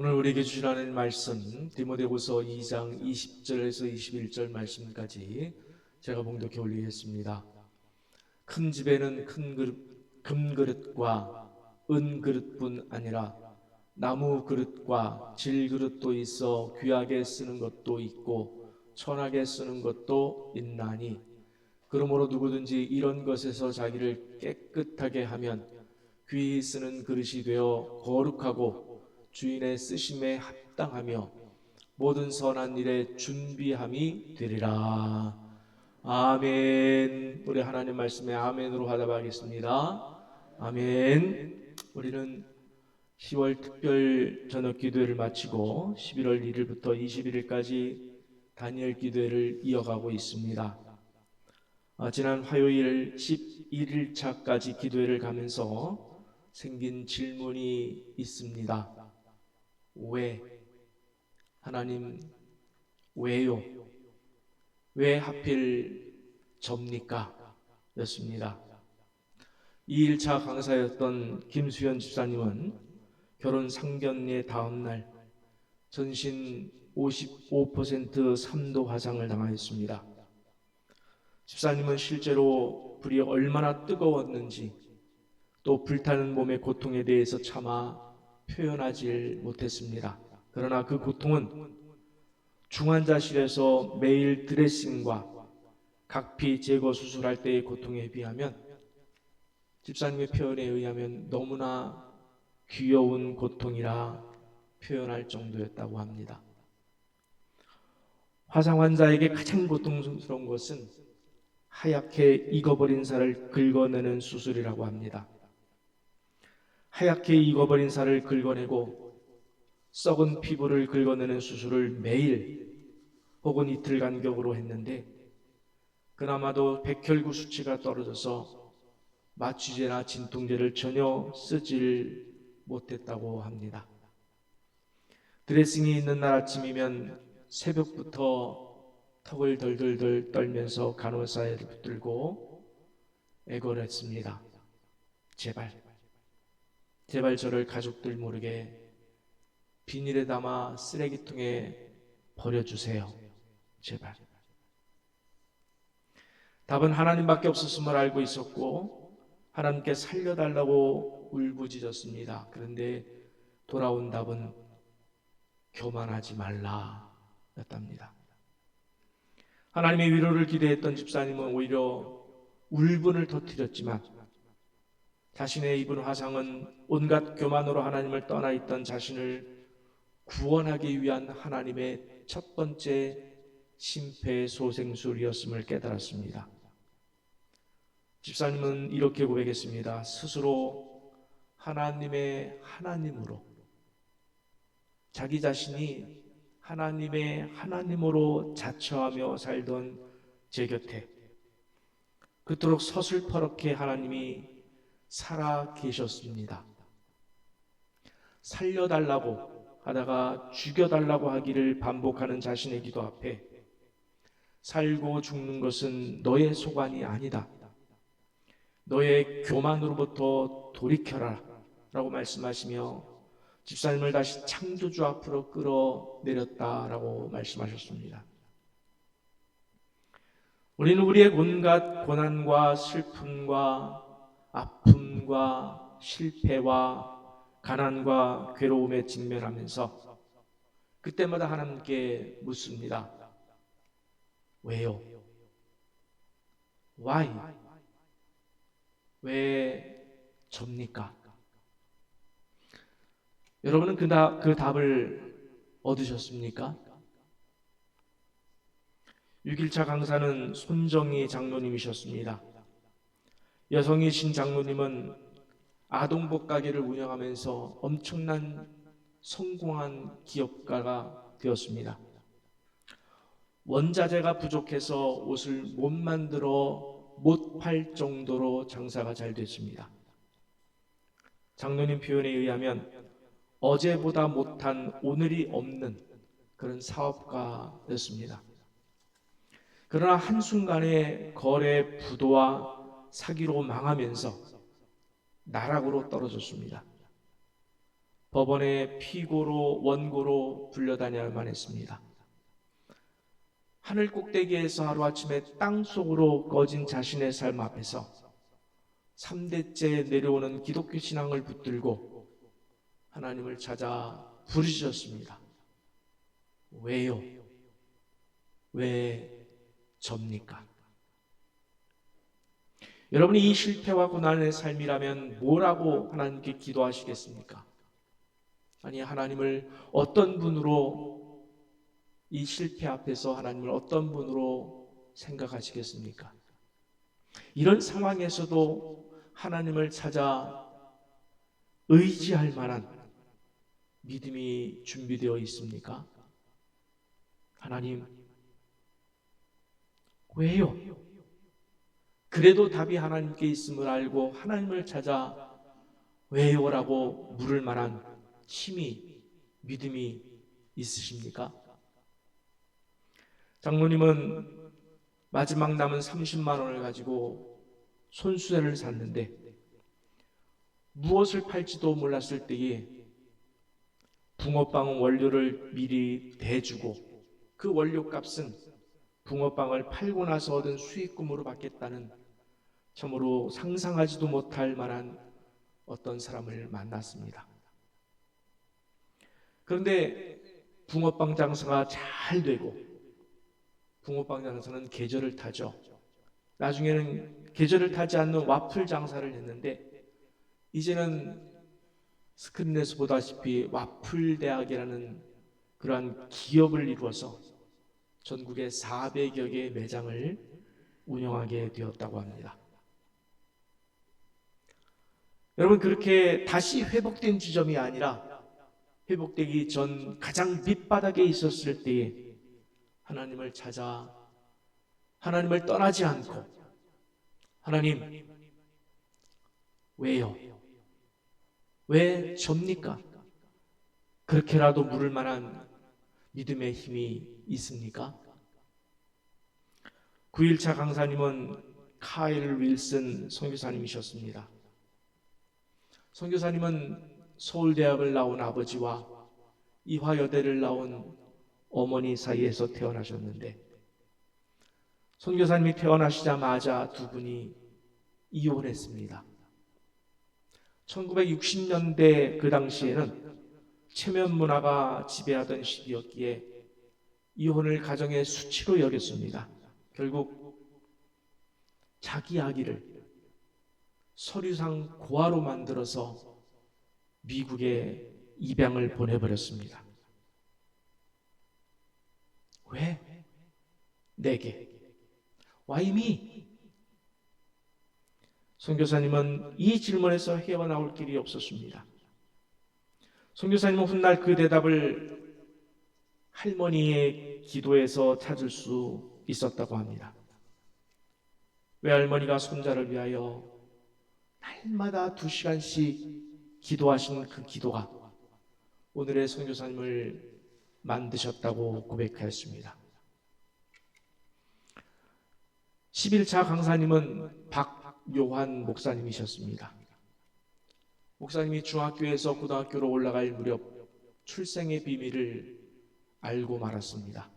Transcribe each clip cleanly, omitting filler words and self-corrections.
오늘 우리에게 주신 하나님 말씀 디모데후서 2장 20절에서 21절 말씀까지 제가 봉독해 올리겠습니다. 큰 집에는 큰 금그릇과 은그릇뿐 아니라 나무 그릇과 질그릇도 있어 귀하게 쓰는 것도 있고 천하게 쓰는 것도 있나니, 그러므로 누구든지 이런 것에서 자기를 깨끗하게 하면 귀히 쓰는 그릇이 되어 거룩하고 주인의 쓰심에 합당하며 모든 선한 일에 준비함이 되리라. 아멘. 우리 하나님 말씀에 아멘으로 화답하겠습니다. 아멘. 우리는 10월 특별 저녁 기도회를 마치고 11월 1일부터 21일까지 다니엘 기도회를 이어가고 있습니다. 지난 화요일 11일차까지 기도회를 가면서 생긴 질문이 있습니다. 왜? 하나님, 왜요? 왜 하필 접니까? 였습니다. 2일차 강사였던 김수현 집사님은 결혼 상견례 다음날 전신 55% 3도 화상을 당하였습니다. 집사님은 실제로 불이 얼마나 뜨거웠는지, 또 불타는 몸의 고통에 대해서 차마 표현하지 못했습니다. 그러나 그 고통은 중환자실에서 매일 드레싱과 각피 제거 수술할 때의 고통에 비하면 집사님의 표현에 의하면 너무나 귀여운 고통이라 표현할 정도였다고 합니다. 화상 환자에게 가장 고통스러운 것은 하얗게 익어버린 살을 긁어내는 수술이라고 합니다. 하얗게 익어버린 살을 긁어내고 썩은 피부를 긁어내는 수술을 매일 혹은 이틀 간격으로 했는데, 그나마도 백혈구 수치가 떨어져서 마취제나 진통제를 전혀 쓰질 못했다고 합니다. 드레싱이 있는 날 아침이면 새벽부터 턱을 덜덜덜 떨면서 간호사를 붙들고 애걸을 했습니다. 제발 저를 가족들 모르게 비닐에 담아 쓰레기통에 버려주세요. 제발. 답은 하나님밖에 없었음을 알고 있었고 하나님께 살려달라고 울부짖었습니다. 그런데 돌아온 답은 교만하지 말라 였답니다. 하나님의 위로를 기대했던 집사님은 오히려 울분을 터뜨렸지만 자신의 입은 화상은 온갖 교만으로 하나님을 떠나 있던 자신을 구원하기 위한 하나님의 첫 번째 심폐소생술이었음을 깨달았습니다. 집사님은 이렇게 고백했습니다. 스스로 하나님의 하나님으로, 자기 자신이 하나님의 하나님으로 자처하며 살던 제 곁에 그토록 서슬퍼렇게 하나님이 살아 계셨습니다. 살려달라고 하다가 죽여달라고 하기를 반복하는 자신의 기도 앞에 살고 죽는 것은 너의 소관이 아니다. 너의 교만으로부터 돌이켜라 라고 말씀하시며 집사님을 다시 창조주 앞으로 끌어내렸다라고 말씀하셨습니다. 우리는 우리의 온갖 고난과 슬픔과 아픔과 실패와 가난과 괴로움에 직면하면서 그때마다 하나님께 묻습니다. 왜요? Why? 왜 접니까? 여러분은 그 답을 얻으셨습니까? 6일차 강사는 손정희 장로님이셨습니다. 여성이신 장로님은 아동복 가게를 운영하면서 엄청난 성공한 기업가가 되었습니다. 원자재가 부족해서 옷을 못 팔 정도로 장사가 잘 됐습니다. 장로님 표현에 의하면 어제보다 못한 오늘이 없는 그런 사업가였습니다. 그러나 한순간에 거래 부도와 사기로 망하면서 나락으로 떨어졌습니다. 법원에 피고로 원고로 불려다녀야만 했습니다. 하늘 꼭대기에서 하루아침에 땅속으로 꺼진 자신의 삶 앞에서 3대째 내려오는 기독교 신앙을 붙들고 하나님을 찾아 부르짖었습니다. 왜요? 왜 접니까? 여러분이 이 실패와 고난의 삶이라면 뭐라고 하나님께 기도하시겠습니까? 아니, 하나님을 어떤 분으로, 이 실패 앞에서 하나님을 어떤 분으로 생각하시겠습니까? 이런 상황에서도 하나님을 찾아 의지할 만한 믿음이 준비되어 있습니까? 하나님, 왜요? 그래도 답이 하나님께 있음을 알고 하나님을 찾아 왜요라고 물을 만한 힘이, 믿음이 있으십니까? 장로님은 마지막 남은 30만 원을 가지고 손수레를 샀는데 무엇을 팔지도 몰랐을 때에 붕어빵 원료를 미리 대주고 그 원료값은 붕어빵을 팔고 나서 얻은 수익금으로 받겠다는 참으로 상상하지도 못할 만한 어떤 사람을 만났습니다. 그런데 붕어빵 장사가 잘 되고 붕어빵 장사는 계절을 타죠. 나중에는 계절을 타지 않는 와플 장사를 했는데 이제는 스크린에서 보다시피 와플 대학이라는 그러한 기업을 이루어서 전국에 400여 개의 매장을 운영하게 되었다고 합니다. 여러분, 그렇게 다시 회복된 지점이 아니라 회복되기 전 가장 밑바닥에 있었을 때에 하나님을 찾아 하나님을 떠나지 않고 하나님, 왜요? 왜 접니까? 그렇게라도 물을 만한 믿음의 힘이 있습니까? 9일차 강사님은 카일 윌슨 선교사님이셨습니다. 선교사님은 서울대학을 나온 아버지와 이화여대를 나온 어머니 사이에서 태어나셨는데 선교사님이 태어나시자마자 두 분이 이혼했습니다. 1960년대 그 당시에는 체면 문화가 지배하던 시기였기에 이혼을 가정의 수치로 여겼습니다. 결국 자기 아기를 서류상 고아로 만들어서 미국에 입양을 보내버렸습니다. 왜? 내게. Why me? 선교사님은 이 질문에서 헤어나올 길이 없었습니다. 선교사님은 훗날 그 대답을 할머니의 기도에서 찾을 수 있었다고 합니다. 외할머니가 손자를 위하여 날마다 2시간씩 기도하신 그 기도가 오늘의 선교사님을 만드셨다고 고백하였습니다. 11차 강사님은 박요한 목사님이셨습니다. 목사님이 중학교에서 고등학교로 올라갈 무렵 출생의 비밀을 알고 말았습니다.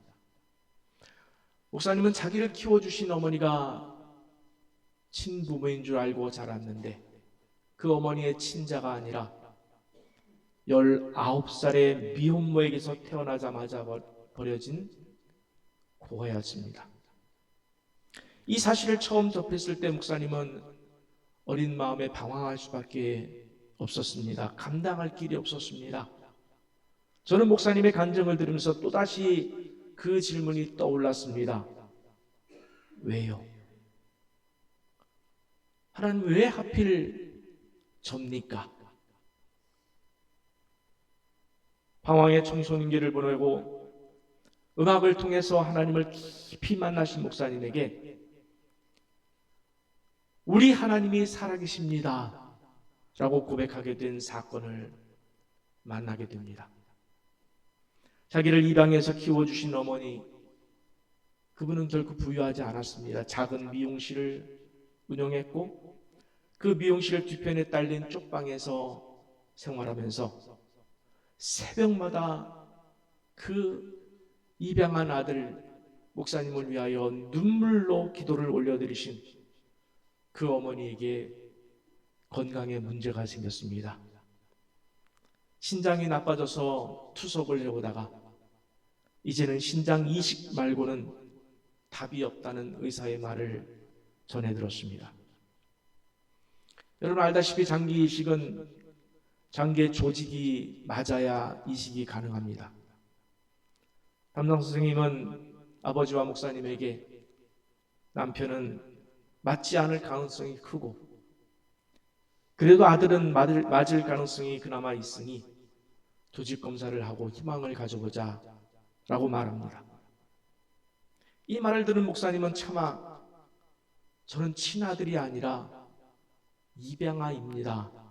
목사님은 자기를 키워주신 어머니가 친부모인 줄 알고 자랐는데 그 어머니의 친자가 아니라 19살의 미혼모에게서 태어나자마자 버려진 고아였습니다. 이 사실을 처음 접했을 때 목사님은 어린 마음에 방황할 수밖에 없었습니다. 감당할 길이 없었습니다. 저는 목사님의 간증을 들으면서 또다시 그 질문이 떠올랐습니다. 왜요? 하나님, 왜 하필 접니까? 방황의 청소년기를 보내고 음악을 통해서 하나님을 깊이 만나신 목사님에게 우리 하나님이 살아계십니다 라고 고백하게 된 사건을 만나게 됩니다. 자기를 입양해서 키워주신 어머니, 그분은 결코 부유하지 않았습니다. 작은 미용실을 운영했고 그 미용실 뒤편에 딸린 쪽방에서 생활하면서 새벽마다 그 입양한 아들 목사님을 위하여 눈물로 기도를 올려드리신 그 어머니에게 건강에 문제가 생겼습니다. 신장이 나빠져서 투석을 해오다가 이제는 신장 이식 말고는 답이 없다는 의사의 말을 전해 들었습니다. 여러분 알다시피 장기 이식은 장기의 조직이 맞아야 이식이 가능합니다. 담당 선생님은 아버지와 목사님에게 남편은 맞지 않을 가능성이 크고 그래도 아들은 맞을 가능성이 그나마 있으니 조직 검사를 하고 희망을 가져보자 라고 말합니다. 이 말을 들은 목사님은 차마 저는 친아들이 아니라 입양아입니다.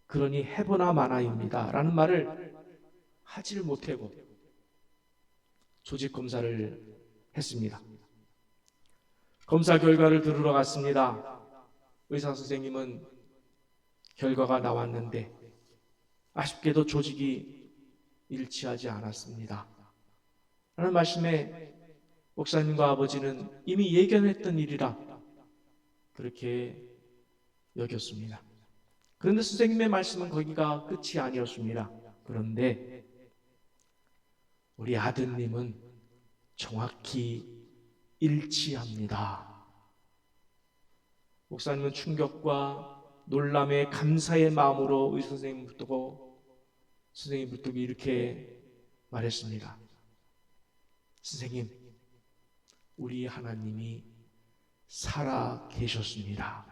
그러니 해보나 마나입니다. 라는 말을 하지를 못하고 조직 검사를 했습니다. 검사 결과를 들으러 갔습니다. 의사 선생님은 결과가 나왔는데 아쉽게도 조직이 일치하지 않았습니다. 라는 말씀에 목사님과 아버지는 이미 예견했던 일이라 그렇게 여겼습니다. 그런데 선생님의 말씀은 거기가 끝이 아니었습니다. 그런데 우리 아드님은 정확히 일치합니다. 목사님은 충격과 놀람에 감사의 마음으로 의사 선생님을 붙들고 이렇게 말했습니다. 선생님, 우리 하나님이 살아 계셨습니다.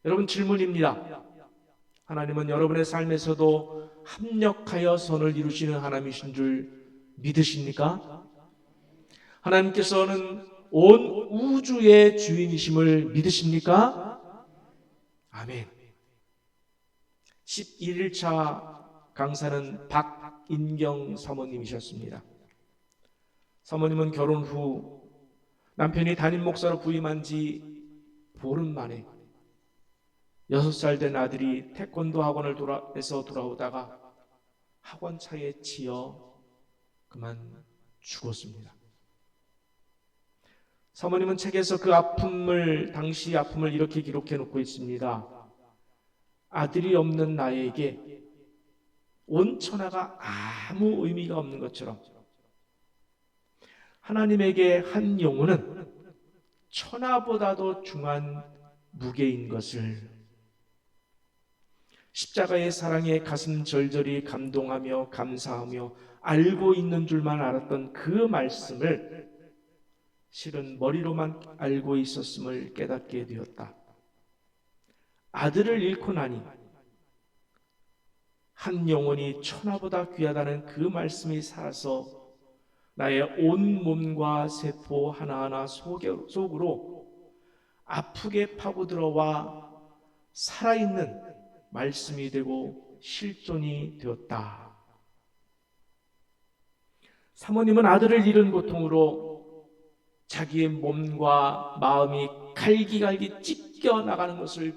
여러분 질문입니다. 하나님은 여러분의 삶에서도 합력하여 선을 이루시는 하나님이신 줄 믿으십니까? 하나님께서는 온 우주의 주인이심을 믿으십니까? 아멘. 11일차 강사는 박인경 사모님이셨습니다. 사모님은 결혼 후 남편이 담임 목사로 부임한 지 보름 만에 6살 된 아들이 태권도 학원을 에서 돌아오다가 학원 차에 치여 그만 죽었습니다. 사모님은 책에서 그 당시 아픔을 이렇게 기록해 놓고 있습니다. 아들이 없는 나에게 온 천하가 아무 의미가 없는 것처럼 하나님에게 한 영혼은 천하보다도 중한 무게인 것을, 십자가의 사랑에 가슴 절절히 감동하며 감사하며 알고 있는 줄만 알았던 그 말씀을 실은 머리로만 알고 있었음을 깨닫게 되었다. 아들을 잃고 나니 한 영혼이 천하보다 귀하다는 그 말씀이 살아서 나의 온 몸과 세포 하나하나 속으로 아프게 파고들어와 살아있는 말씀이 되고 실존이 되었다. 사모님은 아들을 잃은 고통으로 자기의 몸과 마음이 갈기갈기 찢겨 나가는 것을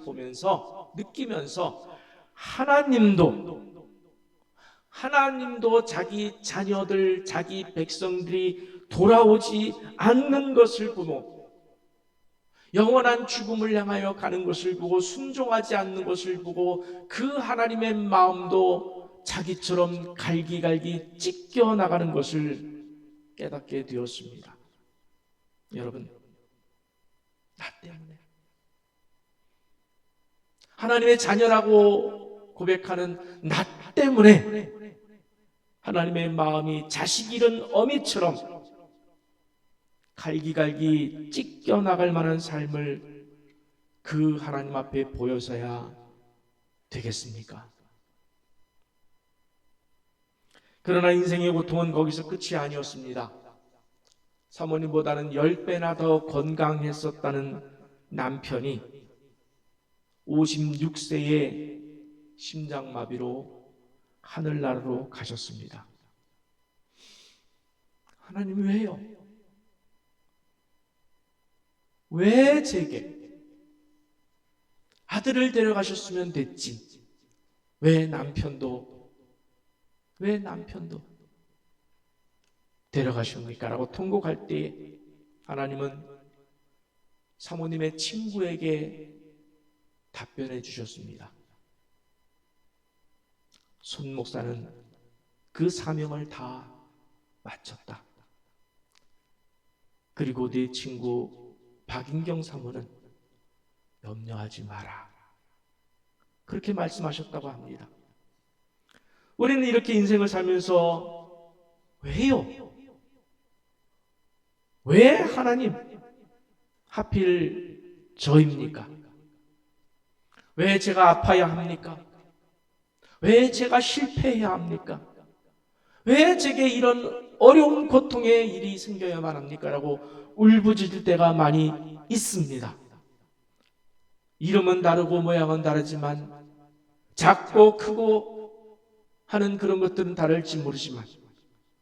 느끼면서 하나님도 자기 자녀들, 자기 백성들이 돌아오지 않는 것을 보고 영원한 죽음을 향하여 가는 것을 보고 순종하지 않는 것을 보고 그 하나님의 마음도 자기처럼 갈기갈기 찢겨 나가는 것을 깨닫게 되었습니다. 여러분, 나 때문에 하나님의 자녀라고 고백하는 나 때문에 하나님의 마음이 자식 잃은 어미처럼 갈기갈기 찢겨 나갈 만한 삶을 그 하나님 앞에 보여서야 되겠습니까? 그러나 인생의 고통은 거기서 끝이 아니었습니다. 사모님보다는 10배나 더 건강했었다는 남편이 56세에 심장마비로 하늘나라로 가셨습니다. 하나님 왜요? 왜 제게? 아들을 데려가셨으면 됐지. 왜 남편도 데려가십니까? 라고 통곡할 때 하나님은 사모님의 친구에게 답변해 주셨습니다. 손 목사는 그 사명을 다 마쳤다. 그리고 네 친구 박인경 사모는 염려하지 마라. 그렇게 말씀하셨다고 합니다. 우리는 이렇게 인생을 살면서 왜요? 왜 하나님 하필 저입니까? 왜 제가 아파야 합니까? 왜 제가 실패해야 합니까? 왜 제게 이런 어려운 고통의 일이 생겨야만 합니까? 라고 울부짖을 때가 많이 있습니다. 이름은 다르고 모양은 다르지만 작고 크고 하는 그런 것들은 다를지 모르지만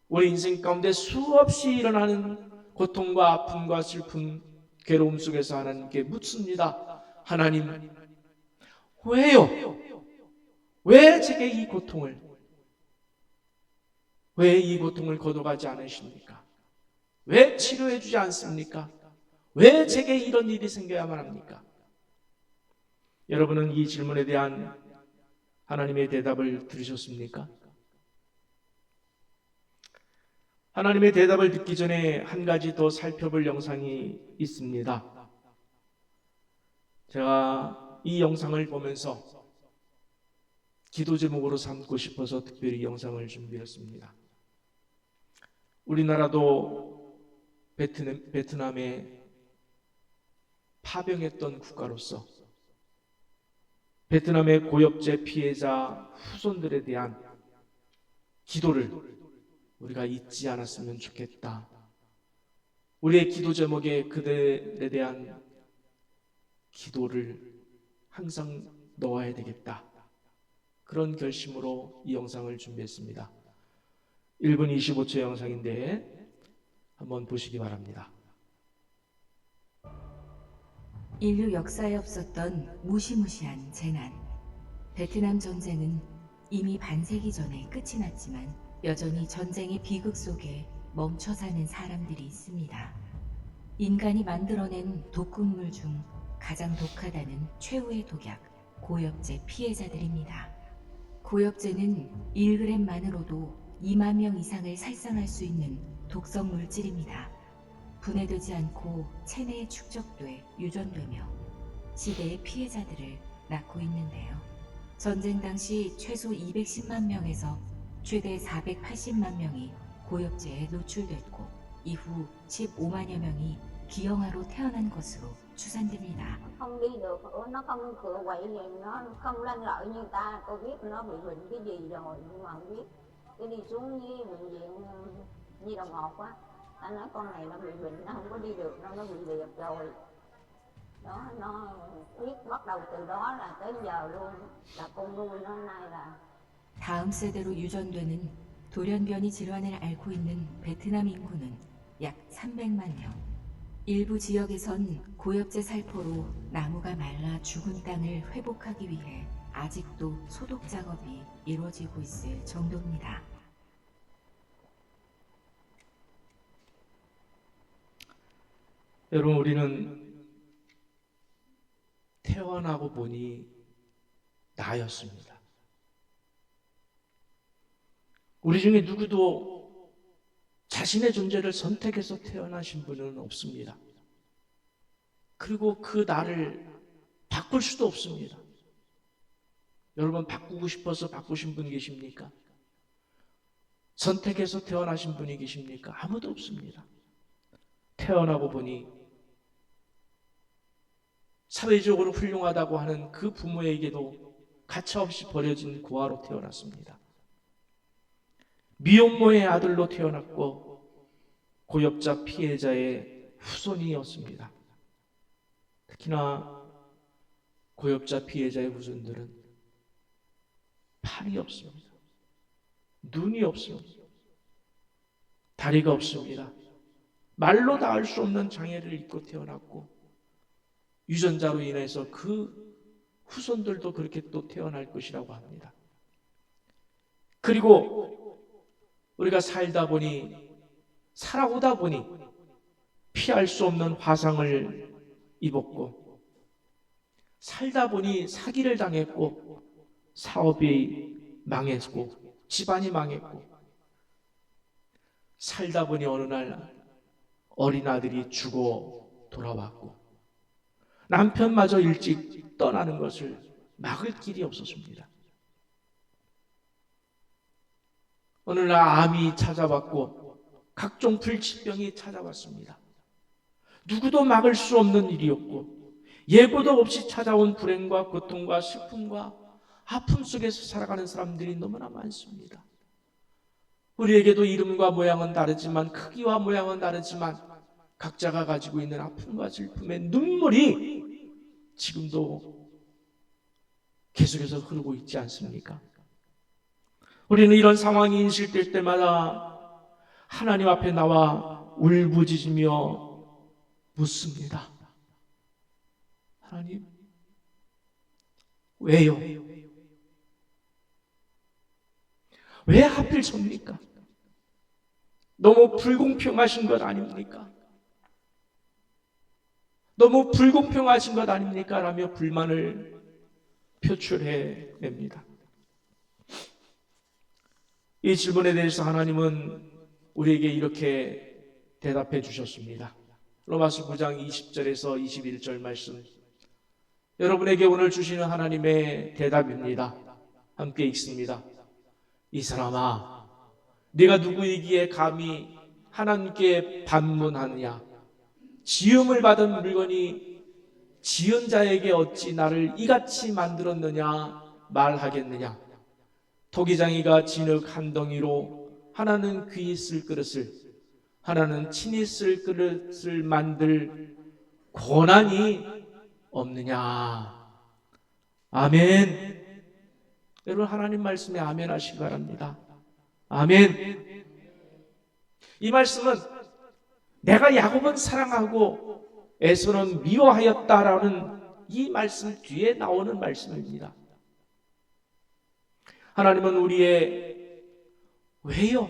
우리 인생 가운데 수없이 일어나는 고통과 아픔과 슬픔, 괴로움 속에서 하나님께 묻습니다. 하나님, 왜요? 왜 제게 이 고통을, 왜 이 고통을 거둬가지 않으십니까? 왜 치료해 주지 않습니까? 왜 제게 이런 일이 생겨야만 합니까? 여러분은 이 질문에 대한 하나님의 대답을 들으셨습니까? 하나님의 대답을 듣기 전에 한 가지 더 살펴볼 영상이 있습니다. 제가 이 영상을 보면서 기도 제목으로 삼고 싶어서 특별히 영상을 준비했습니다. 우리나라도 베트남에 파병했던 국가로서 베트남의 고엽제 피해자 후손들에 대한 기도를 우리가 잊지 않았으면 좋겠다. 우리의 기도 제목에 그들에 대한 기도를 항상 넣어야 되겠다. 그런 결심으로 이 영상을 준비했습니다. 1분 25초 영상인데 한번 보시기 바랍니다. 인류 역사에 없었던 무시무시한 재난. 베트남 전쟁은 이미 반세기 전에 끝이 났지만 여전히 전쟁의 비극 속에 멈춰 사는 사람들이 있습니다. 인간이 만들어낸 독극물 중 가장 독하다는 최후의 독약, 고엽제 피해자들입니다. 고엽제는 1g만으로도 2만 명 이상을 살상할 수 있는 독성 물질입니다. 분해되지 않고 체내에 축적돼 유전되며 시대의 피해자들을 낳고 있는데요. 전쟁 당시 최소 210만 명에서 최대 480만 명이 고엽제에 노출됐고 이후 15만여 명이 기형아로 태어난 것으로 추산됩니다. Không đi được, nó không cựa quậy gì, nó không lanh lợi như ta. Cô biết nó bị bệnh cái gì rồi nhưng mà không biết. Cái đi xuống với bệnh viện Nhi Đồng 1 á, ta nói con này nó bị bệnh, nó không có đi được đâu, nó bị liệt rồi. Đó, nó biết bắt đầu từ đó là tới giờ luôn là con nuôi nó nay là. 다음 세대로 유전되는 돌연변이 질환을 앓고 있는 베트남 인구는 약 300만 명. 일부 지역에선 고엽제 살포로 나무가 말라 죽은 땅을 회복하기 위해 아직도 소독 작업이 이루어지고 있을 정도입니다. 여러분, 우리는 태어나고 보니 나였습니다. 우리 중에 누구도 자신의 존재를 선택해서 태어나신 분은 없습니다. 그리고 그 나를 바꿀 수도 없습니다. 여러분, 바꾸고 싶어서 바꾸신 분 계십니까? 선택해서 태어나신 분이 계십니까? 아무도 없습니다. 태어나고 보니 사회적으로 훌륭하다고 하는 그 부모에게도 가차없이 버려진 고아로 태어났습니다. 미혼모의 아들로 태어났고 고엽자 피해자의 후손이었습니다. 특히나 고엽자 피해자의 후손들은 팔이 없습니다. 눈이 없습니다. 다리가 없습니다. 말로 닿을 수 없는 장애를 입고 태어났고 유전자로 인해서 그 후손들도 그렇게 또 태어날 것이라고 합니다. 그리고 우리가 살아오다 보니 피할 수 없는 화상을 입었고, 살다 보니 사기를 당했고, 사업이 망했고, 집안이 망했고, 살다 보니 어느 날 어린아들이 죽어 돌아왔고, 남편마저 일찍 떠나는 것을 막을 길이 없었습니다. 어느 날 암이 찾아왔고 각종 불치병이 찾아왔습니다. 누구도 막을 수 없는 일이었고, 예고도 없이 찾아온 불행과 고통과 슬픔과 아픔 속에서 살아가는 사람들이 너무나 많습니다. 우리에게도 이름과 모양은 다르지만, 크기와 모양은 다르지만, 각자가 가지고 있는 아픔과 슬픔의 눈물이 지금도 계속해서 흐르고 있지 않습니까? 우리는 이런 상황이 인식될 때마다 하나님 앞에 나와 울부짖으며 묻습니다. 하나님, 왜요? 왜 하필 접니까? 너무 불공평하신 것 아닙니까? 너무 불공평하신 것 아닙니까? 라며 불만을 표출해 냅니다. 이 질문에 대해서 하나님은 우리에게 이렇게 대답해 주셨습니다. 로마서 9장 20절에서 21절 말씀, 여러분에게 오늘 주시는 하나님의 대답입니다. 함께 읽습니다. 이 사람아, 네가 누구이기에 감히 하나님께 반문하느냐? 지음을 받은 물건이 지은 자에게 어찌 나를 이같이 만들었느냐 말하겠느냐? 토기장이가 진흙 한 덩이로 하나는 귀히 쓸 그릇을, 하나는 친히 쓸 그릇을 만들 권한이 없느냐? 아멘. 여러분, 하나님 말씀에 아멘 하시기 바랍니다. 아멘. 이 말씀은 내가 야곱은 사랑하고 에서는 미워하였다라는 이 말씀 뒤에 나오는 말씀입니다. 하나님은 우리의 왜요?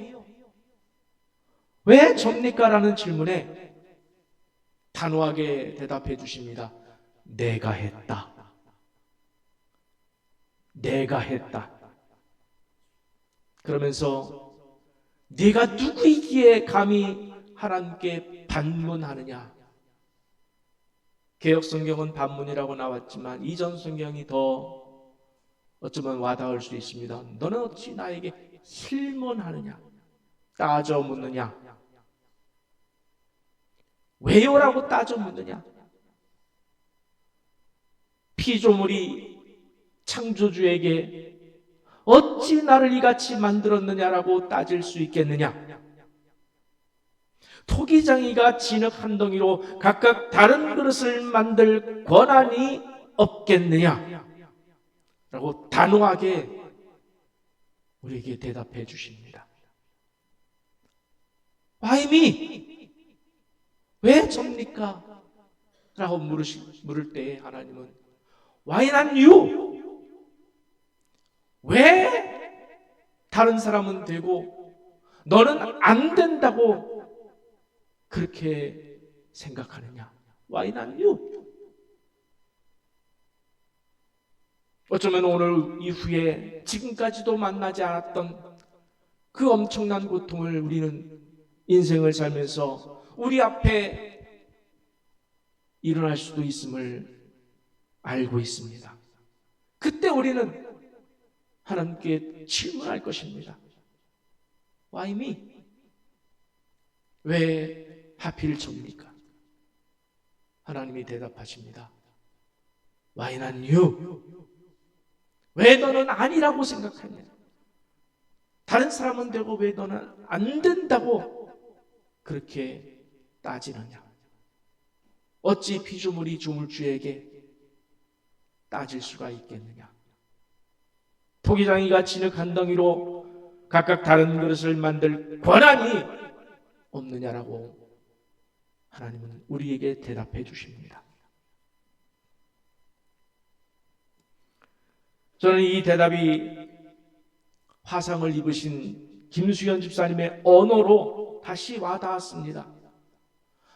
왜 접니까? 라는 질문에 단호하게 대답해 주십니다. 내가 했다. 내가 했다. 그러면서 네가 누구이기에 감히 하나님께 반문하느냐? 개역성경은 반문이라고 나왔지만 이전 성경이 더 어쩌면 와닿을 수 있습니다. 너는 어찌 나에게 힐문하느냐? 따져 묻느냐? 왜요라고 따져 묻느냐? 피조물이 창조주에게 어찌 나를 이같이 만들었느냐라고 따질 수 있겠느냐? 토기장이가 진흙 한 덩이로 각각 다른 그릇을 만들 권한이 없겠느냐? 라고 단호하게 우리에게 대답해 주십니다. Why me? 왜 접니까? 라고 물을 때 하나님은 Why not you? 왜 다른 사람은 되고 너는 안 된다고 그렇게 생각하느냐? Why not you? 어쩌면 오늘 이후에 지금까지도 만나지 않았던 그 엄청난 고통을 우리는 인생을 살면서 우리 앞에 일어날 수도 있음을 알고 있습니다. 그때 우리는 하나님께 질문할 것입니다. Why me? 왜 하필 접니까? 하나님이 대답하십니다. Why not you? 왜 너는 아니라고 생각하냐? 다른 사람은 되고 왜 너는 안 된다고 그렇게 따지느냐? 어찌 피조물이 조물주에게 따질 수가 있겠느냐? 토기장이가 진흙 한 덩이로 각각 다른 그릇을 만들 권한이 없느냐라고 하나님은 우리에게 대답해 주십니다. 저는 이 대답이 화상을 입으신 김수현 집사님의 언어로 다시 와닿았습니다.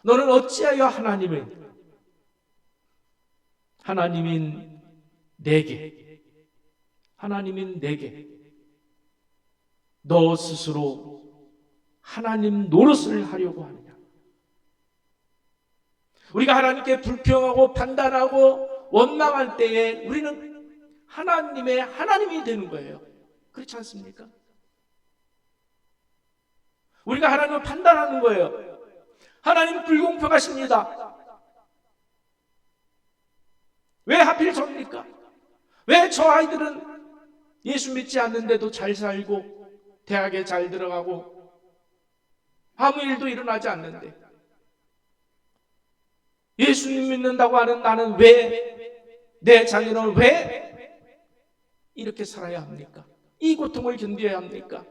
너는 어찌하여 하나님인 내게 너 스스로 하나님 노릇을 하려고 하느냐? 우리가 하나님께 불평하고 판단하고 원망할 때에 우리는 하나님이 되는 거예요. 그렇지 않습니까? 우리가 하나님을 판단하는 거예요. 하나님 불공평하십니다. 왜 하필 접니까? 왜 저 아이들은 예수 믿지 않는데도 잘 살고 대학에 잘 들어가고 아무 일도 일어나지 않는데 예수님 믿는다고 하는 나는 내 자녀는 왜 이렇게 살아야 합니까? 이 고통을 견뎌야 합니까?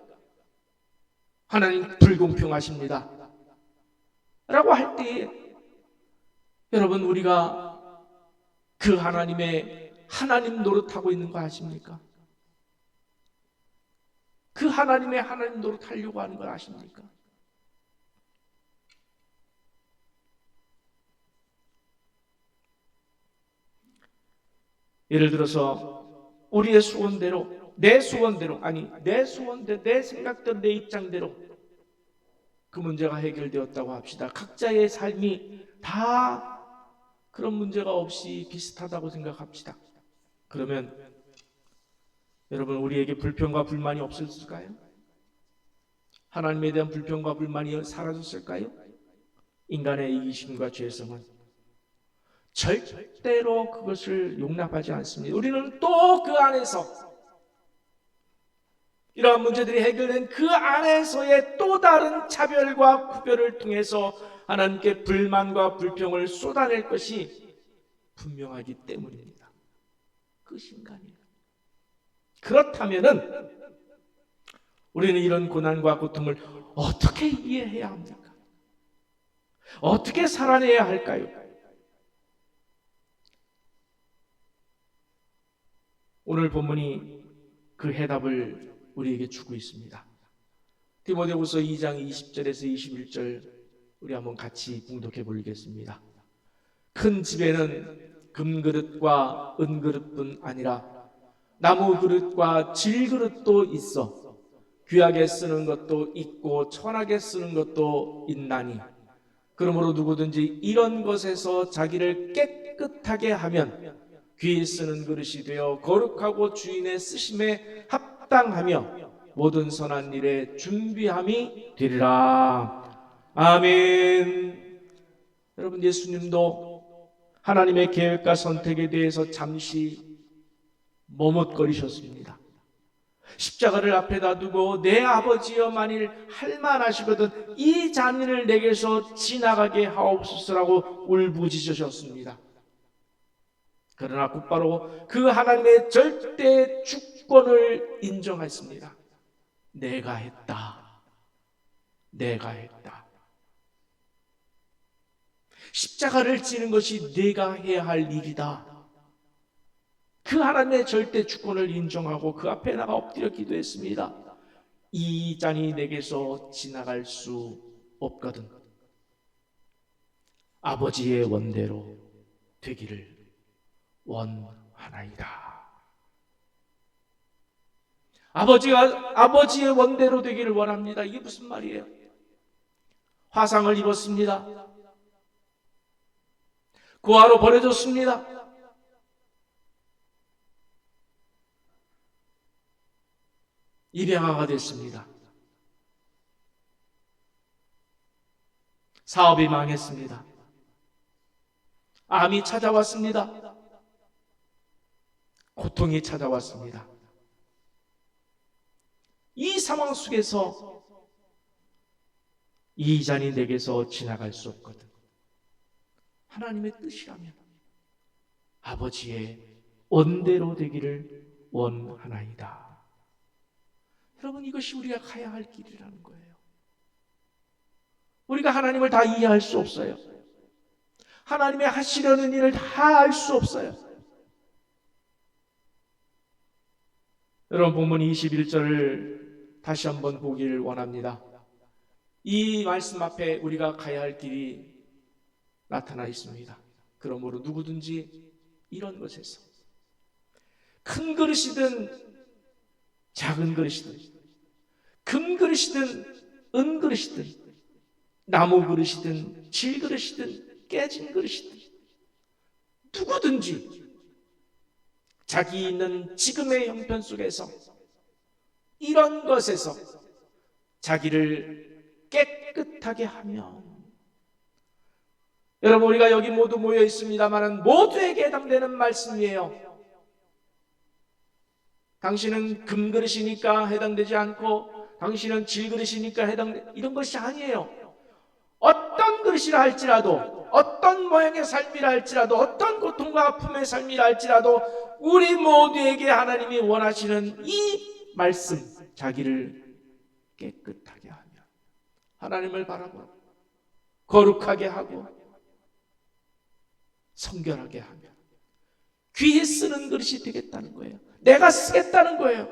하나님 불공평하십니다 라고 할 때에 여러분, 우리가 그 하나님 노릇하고 있는 거 아십니까? 그 하나님 노릇하려고 하는 걸 아십니까? 예를 들어서 우리의 소원대로, 내 생각대로, 내 입장대로 그 문제가 해결되었다고 합시다. 각자의 삶이 다 그런 문제가 없이 비슷하다고 생각합시다. 그러면 여러분, 우리에게 불평과 불만이 없었을까요? 하나님에 대한 불평과 불만이 사라졌을까요? 인간의 이기심과 죄성은 절대로 그것을 용납하지 않습니다. 우리는 또 그 안에서 이러한 문제들이 해결된 그 안에서의 또 다른 차별과 구별을 통해서 하나님께 불만과 불평을 쏟아낼 것이 분명하기 때문입니다. 그것이 인간이에요. 그렇다면은 우리는 이런 고난과 고통을 어떻게 이해해야 합니까? 어떻게 살아내야 할까요? 오늘 본문이 그 해답을 우리에게 주고 있습니다. 디모데후서 2장 20절에서 21절 우리 한번 같이 봉독해 보겠습니다. 큰 집에는 금그릇과 은그릇뿐 아니라 나무 그릇과 질그릇도 있어 귀하게 쓰는 것도 있고 천하게 쓰는 것도 있나니 그러므로 누구든지 이런 것에서 자기를 깨끗하게 하면 귀히 쓰는 그릇이 되어 거룩하고 주인의 쓰심에 합당하며 모든 선한 일에 준비함이 되리라. 아멘. 여러분, 예수님도 하나님의 계획과 선택에 대해서 잠시 머뭇거리셨습니다. 십자가를 앞에다 두고 내 아버지여 만일 할만하시거든 이 잔을 내게서 지나가게 하옵소서라고 울부짖으셨습니다. 그러나 곧바로 그 하나님의 절대 주권을 인정했습니다. 내가 했다. 십자가를 지는 것이 내가 해야 할 일이다. 그 하나님의 절대 주권을 인정하고 그 앞에 나가 엎드려 기도했습니다. 이 잔이 내게서 지나갈 수 없거든 아버지의 원대로 되기를 원하나이다. 아버지의 원대로 되기를 원합니다. 이게 무슨 말이에요? 화상을 입었습니다. 고아로 버려졌습니다. 입양아가 됐습니다. 사업이 망했습니다. 암이 찾아왔습니다. 고통이 찾아왔습니다. 이 상황 속에서 이 잔이 내게서 지나갈 수 없거든 하나님의 뜻이라면 아버지의 원대로 되기를 원하나이다. 여러분, 이것이 우리가 가야 할 길이라는 거예요. 우리가 하나님을 다 이해할 수 없어요. 하나님의 하시려는 일을 다 알 수 없어요. 여러분 본문 21절을 다시 한번 보기를 원합니다. 이 말씀 앞에 우리가 가야 할 길이 나타나 있습니다. 그러므로 누구든지 이런 것에서 큰 그릇이든 작은 그릇이든 금 그릇이든 은 그릇이든 나무 그릇이든 질 그릇이든 깨진 그릇이든 누구든지 자기 있는 지금의 형편 속에서 이런 것에서 자기를 깨끗하게 하면, 여러분 우리가 여기 모두 모여 있습니다만 모두에게 해당되는 말씀이에요. 당신은 금그릇이니까 해당되지 않고 당신은 질그릇이니까 이런 것이 아니에요. 어떤 그릇이라 할지라도, 어떤 모양의 삶이라 할지라도, 어떤 고통과 아픔의 삶이라 할지라도 우리 모두에게 하나님이 원하시는 이 말씀, 자기를 깨끗하게 하며 하나님을 바라보고 거룩하게 하고 성결하게 하며 귀히 쓰는 그릇이 되겠다는 거예요. 내가 쓰겠다는 거예요.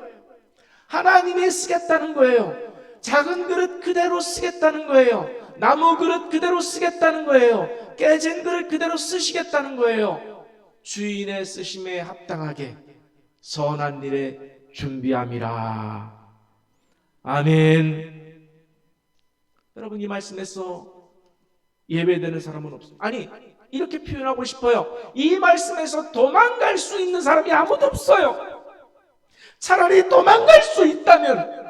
하나님이 쓰겠다는 거예요. 작은 그릇 그대로 쓰겠다는 거예요. 나무 그릇 그대로 쓰겠다는 거예요. 깨진 그릇 그대로 쓰시겠다는 거예요. 주인의 쓰심에 합당하게 선한 일에 준비함이라. 아멘. 여러분 이 말씀에서 예배되는 사람은 없습니다. 아니 이렇게 표현하고 싶어요. 이 말씀에서 도망갈 수 있는 사람이 아무도 없어요. 차라리 도망갈 수 있다면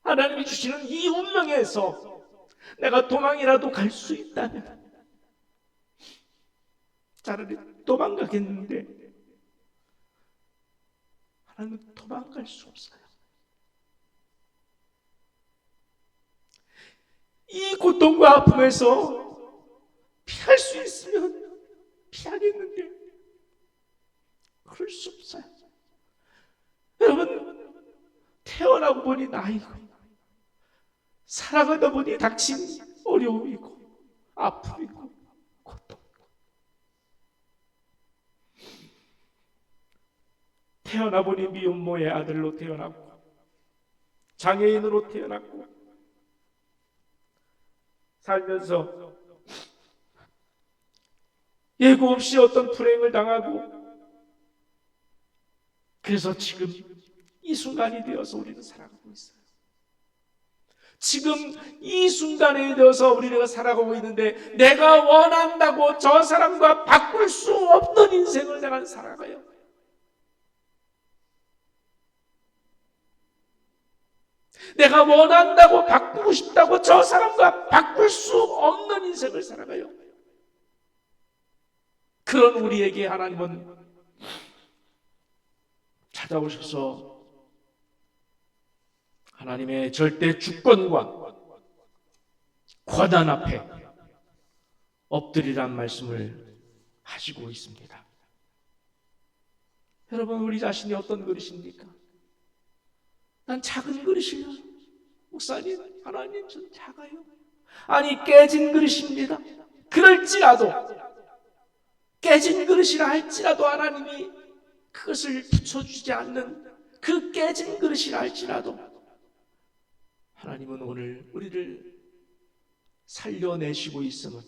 하나님이 주시는 이 운명에서 내가 도망이라도 갈 수 있다면 차라리 도망가겠는데 하나님은 도망갈 수 없어요. 이 고통과 아픔에서 피할 수 있으면 피하겠는데 그럴 수 없어요. 여러분 태어나고 보니 나이고 살아가다 보니 닥친 어려움이고 아픔이고 고통이고, 태어나 보니 미혼모의 아들로 태어났고 장애인으로 태어났고 살면서 예고 없이 어떤 불행을 당하고, 그래서 지금 이 순간이 되어서 우리는 살아가고 있어요. 지금 이 순간에 되어서 우리가 살아가고 있는데 내가 원한다고 저 사람과 바꿀 수 없는 인생을 내가 살아가요. 내가 원한다고 바꾸고 싶다고 저 사람과 바꿀 수 없는 인생을 살아가요. 그런 우리에게 하나님은 찾아오셔서 하나님의 절대 주권과 권한 앞에 엎드리란 말씀을 하시고 있습니다. 여러분 우리 자신이 어떤 그릇입니까? 난 작은 그릇이에요. 목사님, 하나님 전 작아요. 아니 깨진 그릇입니다. 그럴지라도 깨진 그릇이라 할지라도 하나님이 그것을 붙여주지 않는 그 깨진 그릇이라 할지라도 하나님은 오늘 우리를 살려내시고 있음은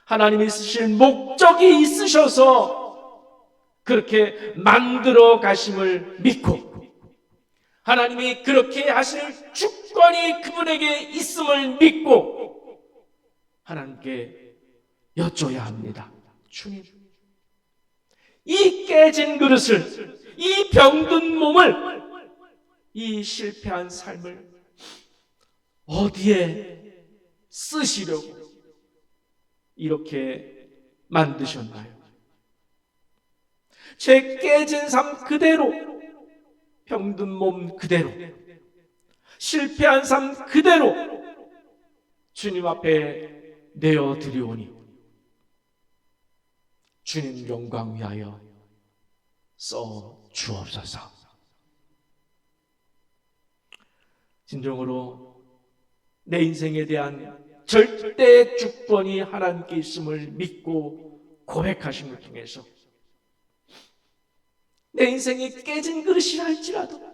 하나님이 쓰실 목적이 있으셔서 그렇게 만들어 가심을 믿고 하나님이 그렇게 하실 주권이 그분에게 있음을 믿고 하나님께 여쭤야 합니다. 주님, 이 깨진 그릇을, 이 병든 몸을, 이 실패한 삶을 어디에 쓰시려고 이렇게 만드셨나요? 제 깨진 삶 그대로, 병든 몸 그대로, 실패한 삶 그대로 주님 앞에 내어드리오니 주님 영광 위하여 써 주옵소서. 진정으로 내 인생에 대한 절대 주권이 하나님께 있음을 믿고 고백하심을 통해서 내 인생이 깨진 그릇이라 할지라도,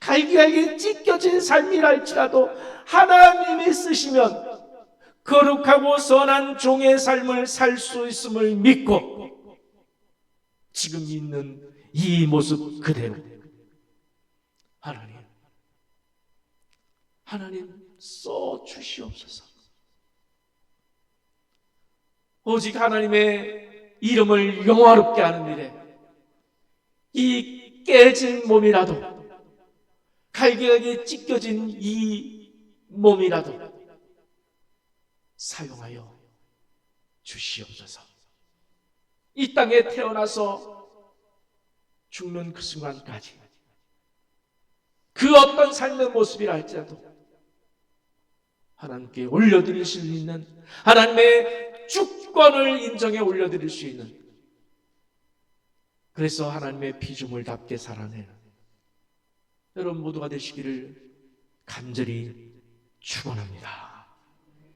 갈기갈기 찢겨진 삶이라 할지라도 하나님이 쓰시면 거룩하고 선한 종의 삶을 살 수 있음을 믿고 지금 있는 이 모습 그대로 하나님 써 주시옵소서. 오직 하나님의 이름을 영화롭게 하는 일에 이 깨진 몸이라도, 갈기갈기 찢겨진 이 몸이라도 사용하여 주시옵소서. 이 땅에 태어나서 죽는 그 순간까지 그 어떤 삶의 모습이라 할지라도 하나님께 올려드릴 수 있는, 하나님의 주권을 인정해 올려드릴 수 있는, 그래서 하나님의 피조물답게 살아내는 여러분 모두가 되시기를 간절히 축원합니다.